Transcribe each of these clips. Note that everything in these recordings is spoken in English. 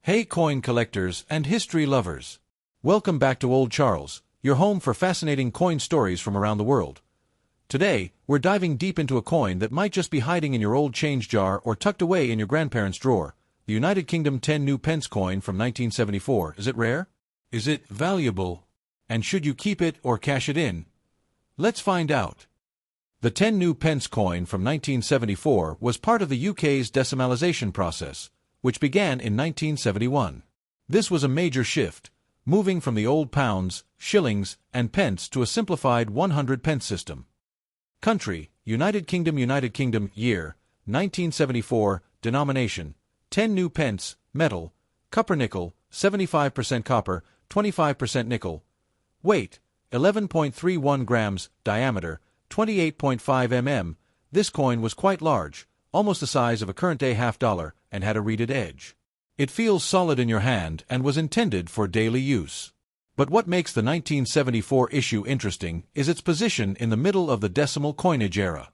Hey coin collectors and history lovers! Welcome back to Old Charles, your home for fascinating coin stories from around the world. Today, we're diving deep into a coin that might just be hiding in your old change jar or tucked away in your grandparents' drawer, the United Kingdom 10 new pence coin from 1974. Is it rare? Is it valuable? And should you keep it or cash it in? Let's find out. The 10 new pence coin from 1974 was part of the UK's decimalisation process, which began in 1971. This was a major shift, moving from the old pounds, shillings, and pence to a simplified 100 pence system. Country, United Kingdom. Year, 1974. Denomination, 10 new pence. Metal, copper nickel, 75% copper, 25% nickel. Weight, 11.31 grams. Diameter, 28.5 mm. This coin was quite large, almost the size of a current-day $half, and had a reeded edge. It feels solid in your hand and was intended for daily use. But what makes the 1974 issue interesting is its position in the middle of the decimal coinage era.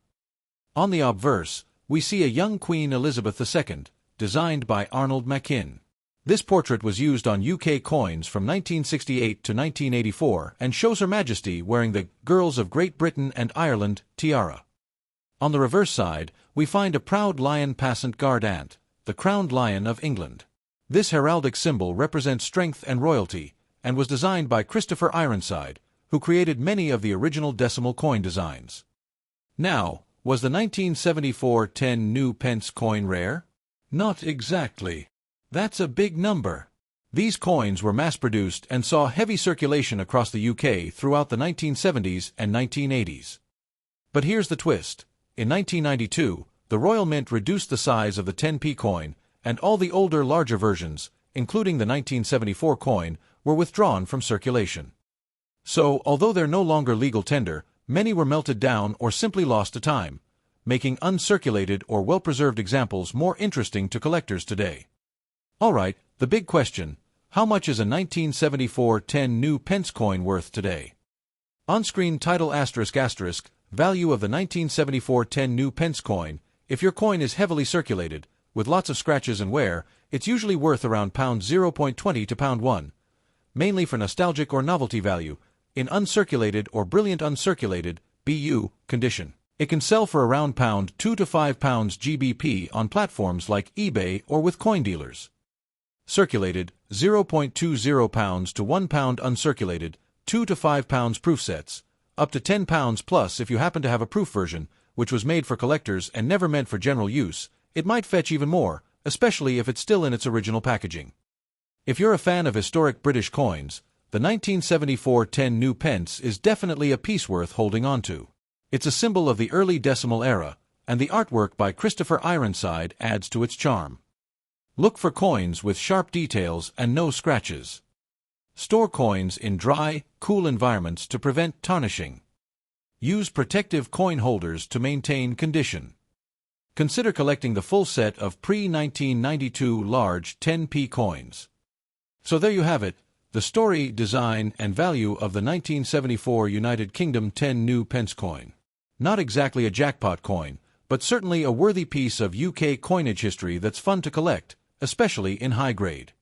On the obverse, we see a young Queen Elizabeth II, designed by Arnold Machin. This portrait was used on UK coins from 1968 to 1984 and shows Her Majesty wearing the Girls of Great Britain and Ireland tiara. On the reverse side, we find a proud lion passant guard ant, the crowned lion of England. This heraldic symbol represents strength and royalty, and was designed by Christopher Ironside, who created many of the original decimal coin designs. Now, was the 1974 10 new pence coin rare? Not exactly. That's a big number. These coins were mass-produced and saw heavy circulation across the UK throughout the 1970s and 1980s. But here's the twist. In 1992, the Royal Mint reduced the size of the 10p coin, and all the older, larger versions, including the 1974 coin, were withdrawn from circulation. So, although they're no longer legal tender, many were melted down or simply lost to time, making uncirculated or well-preserved examples more interesting to collectors today. Alright, the big question: how much is a 1974 10 new pence coin worth today? On-screen title ***, value of the 1974 10 new pence coin. If your coin is heavily circulated, with lots of scratches and wear, it's usually worth around £0.20 to £1, mainly for nostalgic or novelty value. In uncirculated or brilliant uncirculated (BU) condition, it can sell for around £2 to £5 GBP on platforms like eBay or with coin dealers. Circulated, £0.20 to £1 uncirculated, £2 to £5 proof sets, up to £10 plus if you happen to have a proof version, which was made for collectors and never meant for general use. It might fetch even more, especially if it's still in its original packaging. If you're a fan of historic British coins, the 1974 10 new pence is definitely a piece worth holding on to. It's a symbol of the early decimal era, and the artwork by Christopher Ironside adds to its charm. Look for coins with sharp details and no scratches. Store coins in dry, cool environments to prevent tarnishing. Use protective coin holders to maintain condition. Consider collecting the full set of pre-1992 large 10p coins. So there you have it, the story, design, and value of the 1974 United Kingdom 10 new pence coin. Not exactly a jackpot coin, but certainly a worthy piece of UK coinage history that's fun to collect, especially in high grade.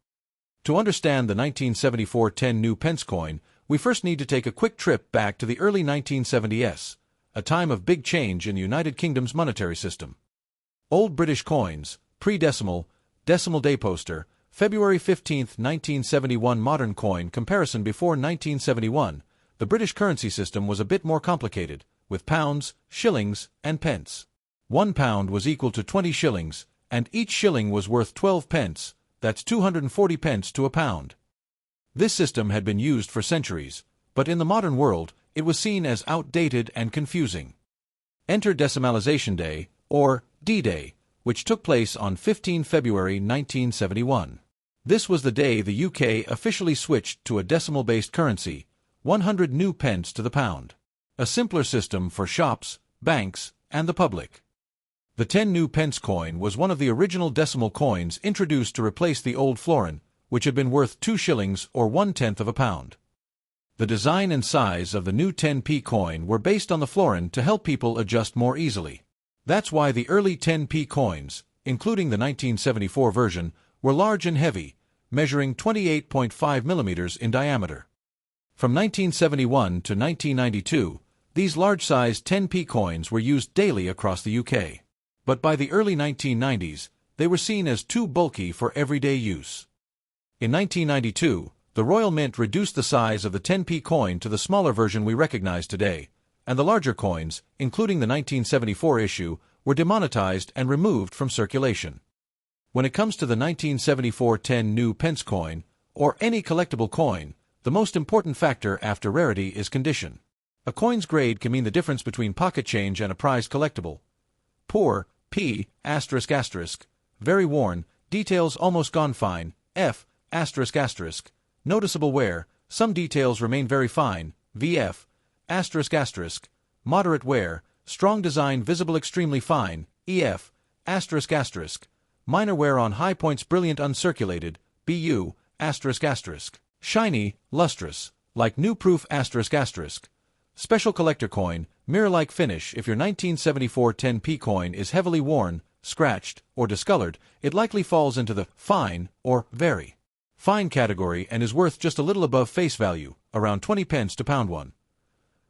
To understand the 1974 10 new pence coin, we first need to take a quick trip back to the early 1970s, a time of big change in the United Kingdom's monetary system. Old British coins, pre-decimal, decimal day poster, February 15, 1971. Modern coin comparison. Before 1971, the British currency system was a bit more complicated, with pounds, shillings, and pence. £1 was equal to 20 shillings, and each shilling was worth 12 pence, that's 240 pence to a pound. This system had been used for centuries, but in the modern world, it was seen as outdated and confusing. Enter Decimalisation Day, or D-Day, which took place on 15 February 1971. This was the day the UK officially switched to a decimal-based currency, 100 new pence to the pound. A simpler system for shops, banks, and the public. The 10 new pence coin was one of the original decimal coins introduced to replace the old florin, which had been worth 2 shillings or 1/10 of a pound. The design and size of the new 10p coin were based on the florin to help people adjust more easily. That's why the early 10p coins, including the 1974 version, were large and heavy, measuring 28.5 millimeters in diameter. From 1971 to 1992, these large-sized 10p coins were used daily across the UK. But by the early 1990s, they were seen as too bulky for everyday use. In 1992, the Royal Mint reduced the size of the 10p coin to the smaller version we recognize today, and the larger coins, including the 1974 issue, were demonetized and removed from circulation. When it comes to the 1974 10 new Pence coin, or any collectible coin, the most important factor after rarity is condition. A coin's grade can mean the difference between pocket change and a prized collectible. Poor, P***, very worn, details almost gone fine, F***, noticeable wear, some details remain very fine, VF**, moderate wear, strong design visible extremely fine, EF**, minor wear on high points brilliant uncirculated, BU**, shiny, lustrous, like new proof**, special collector coin, mirror-like finish. If your 1974 10p coin is heavily worn, scratched, or discolored, it likely falls into the fine or very fine category and is worth just a little above face value, around 20 pence to £1.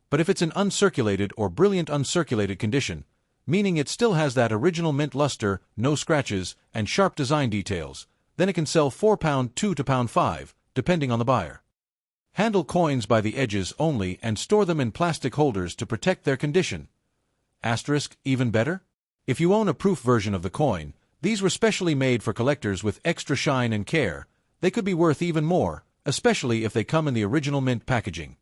But if it's in uncirculated or brilliant uncirculated condition, meaning it still has that original mint luster, no scratches, and sharp design details, then it can sell £4.2 to £5, depending on the buyer. Handle coins by the edges only and store them in plastic holders to protect their condition. Even better? If you own a proof version of the coin, these were specially made for collectors with extra shine and care. They could be worth even more, especially if they come in the original mint packaging.